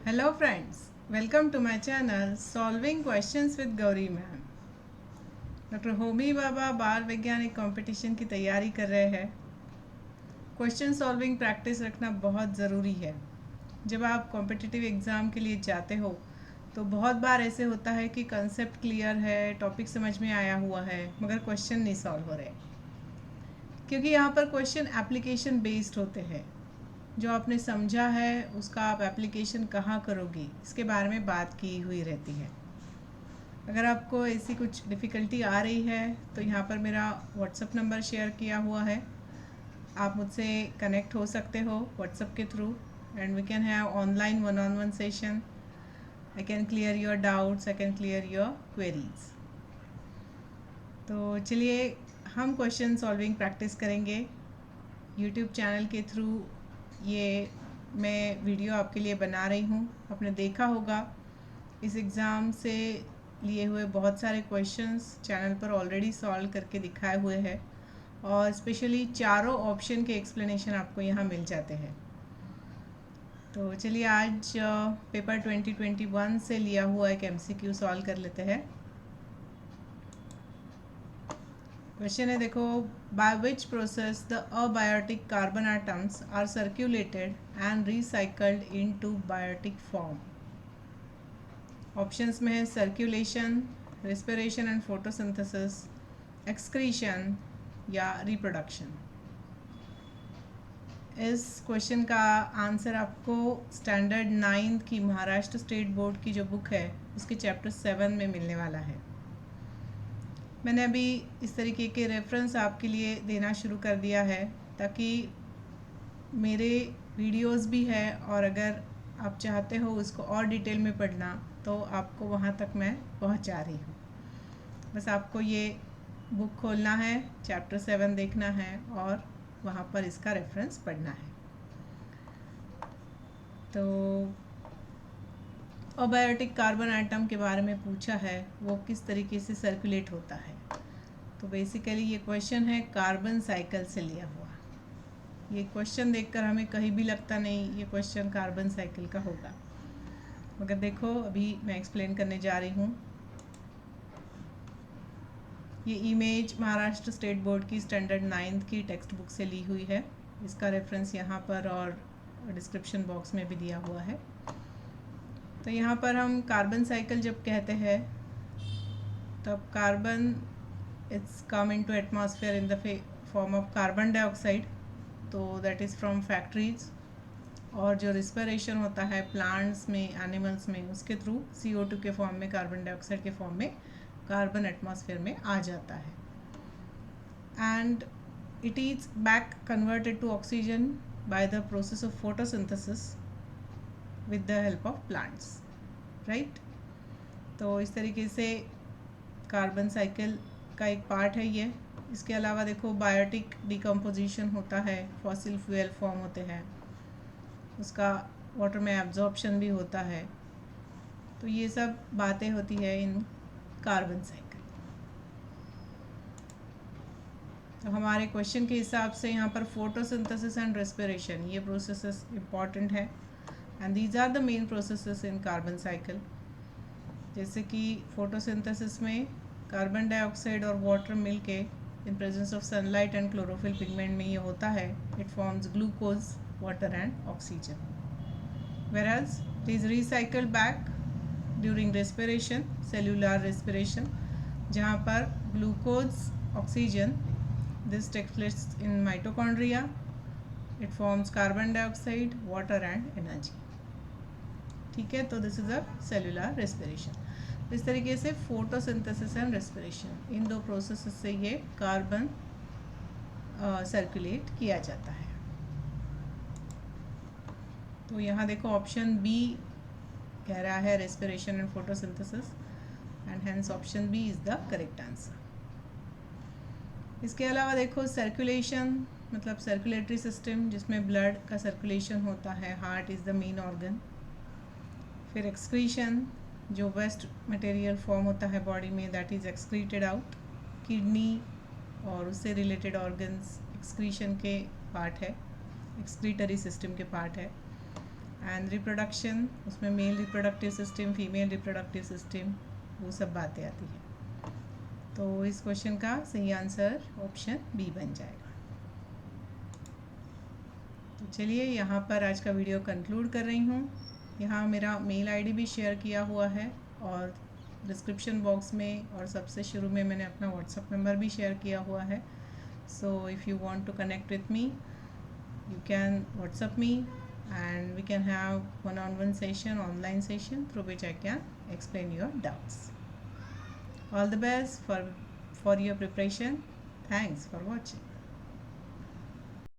Hello friends, welcome to my channel solving questions with Gauri ma'am. Doctor Homi Bhabha बाल वैज्ञानिक competition की तैयारी कर रहे हैं। क्वेश्चन सॉल्विंग प्रैक्टिस रखना बहुत ज़रूरी है। जब आप कॉम्पिटिटिव एग्ज़ाम के लिए जाते हो तो बहुत बार ऐसे होता है कि कंसेप्ट क्लियर है, टॉपिक समझ में आया हुआ है, मगर क्वेश्चन नहीं सॉल्व हो रहे, क्योंकि यहाँ पर क्वेश्चन एप्लीकेशन बेस्ड होते हैं। जो आपने समझा है उसका आप एप्लीकेशन कहाँ करोगे, इसके बारे में बात की हुई रहती है। अगर आपको ऐसी कुछ डिफ़िकल्टी आ रही है तो यहाँ पर मेरा व्हाट्सअप नंबर शेयर किया हुआ है, आप मुझसे कनेक्ट हो सकते हो व्हाट्सअप के through and we can have online one on one session. I can clear your doubts, I can clear your queries. तो चलिए हम क्वेश्चन सॉल्विंग प्रैक्टिस करेंगे यूट्यूब चैनल के थ्रू। ये मैं वीडियो आपके लिए बना रही हूँ। आपने देखा होगा इस एग्ज़ाम से लिए हुए बहुत सारे क्वेश्चंस चैनल पर ऑलरेडी सॉल्व करके दिखाए हुए हैं, और स्पेशली चारों ऑप्शन के एक्सप्लेनेशन आपको यहाँ मिल जाते हैं। तो चलिए आज पेपर 2021 से लिया हुआ एक MCQ सॉल्व कर लेते हैं। क्वेश्चन है, देखो, by which process the abiotic carbon atoms are circulated and recycled into biotic form. Options में है circulation, respiration and photosynthesis, excretion या रिप्रोडक्शन। इस क्वेश्चन का आंसर आपको स्टैंडर्ड 9 की महाराष्ट्र स्टेट बोर्ड की जो बुक है उसके चैप्टर 7 में मिलने वाला है। मैंने अभी इस तरीके के रेफरेंस आपके लिए देना शुरू कर दिया है ताकि मेरे वीडियोस भी है, और अगर आप चाहते हो उसको और डिटेल में पढ़ना तो आपको वहाँ तक मैं पहुँचा रही हूँ। बस आपको ये बुक खोलना है, चैप्टर 7 देखना है और वहाँ पर इसका रेफरेंस पढ़ना है। तो अबायोटिक कार्बन एटम के बारे में पूछा है, वो किस तरीके से सर्कुलेट होता है। तो बेसिकली ये क्वेश्चन है कार्बन साइकिल से लिया हुआ। ये क्वेश्चन देखकर हमें कहीं भी लगता नहीं ये क्वेश्चन कार्बन साइकिल का होगा, मगर देखो अभी मैं एक्सप्लेन करने जा रही हूँ। ये इमेज महाराष्ट्र स्टेट बोर्ड की स्टैंडर्ड 9 की टेक्स्ट बुक से ली हुई है। इसका रेफरेंस यहाँ पर और डिस्क्रिप्शन बॉक्स में भी दिया हुआ है। तो यहाँ पर हम कार्बन साइकिल जब कहते हैं तब carbon it's come into atmosphere in the form of carbon dioxide, तो दैट इज़ फ्रॉम फैक्ट्रीज। और जो रिस्पिरेशन होता है प्लांट्स में, एनिमल्स में, उसके थ्रू CO2 के फॉर्म में, कार्बन डाइऑक्साइड के फॉर्म में कार्बन एटमॉस्फेयर में आ जाता है, and it is back converted to oxygen by the process of photosynthesis with the help of plants, right? तो इस तरीके से कार्बन साइकिल का एक पार्ट है ये। इसके अलावा देखो बायोटिक डिकम्पोजिशन होता है, फॉसिल फ्यूल फॉर्म होते हैं, उसका वाटर में एब्जॉर्प्शन भी होता है। तो ये सब बातें होती है इन कार्बन साइकिल। तो हमारे क्वेश्चन के हिसाब से यहाँ पर फोटोसिंथेसिस एंड रेस्पिरेशन ये प्रोसेसेस इंपॉर्टेंट है, and these are the main processes in carbon cycle. जैसे कि फोटोसिंथेसिस में कार्बन डाइऑक्साइड और वाटर मिल के in presence of sunlight and chlorophyll pigment में ये होता है, it forms glucose, water and oxygen. whereas it is recycled back during respiration, cellular respiration, जहाँ पर glucose, oxygen, this takes place in mitochondria, it forms carbon dioxide, water and energy। ठीक है, तो this is a cellular respiration. इस तरीके से photosynthesis and respiration in दो process से ये कार्बन सर्कुलेट किया जाता है। तो यहाँ देखो ऑप्शन बी कह रहा है respiration and photosynthesis, and hence option B is the correct answer. इसके अलावा देखो सर्कुलेशन मतलब सर्कुलेटरी सिस्टम, जिसमें ब्लड का सर्कुलेशन होता है, heart is the main organ. फिर एक्सक्रीशन, जो वेस्ट मटेरियल फॉर्म होता है बॉडी में, that is excreted out. Kidney और उससे रिलेटेड ऑर्गन्स एक्सक्रीशन के पार्ट है, एक्सक्रीटरी सिस्टम के पार्ट है। एंड रिप्रोडक्शन, उसमें male reproductive system, female reproductive system, वो सब बातें आती हैं। तो इस क्वेश्चन का सही आंसर ऑप्शन बी बन जाएगा। तो चलिए यहाँ पर आज का वीडियो कंक्लूड कर रही हूँ। यहाँ मेरा मेल आईडी भी शेयर किया हुआ है और डिस्क्रिप्शन बॉक्स में और सबसे शुरू में मैंने अपना व्हाट्सएप नंबर भी शेयर किया हुआ है। So if you want to connect with me, you can WhatsApp me and we can have one-on-one session, online session through which I can explain your doubts. All the best for your preparation. Thanks for watching.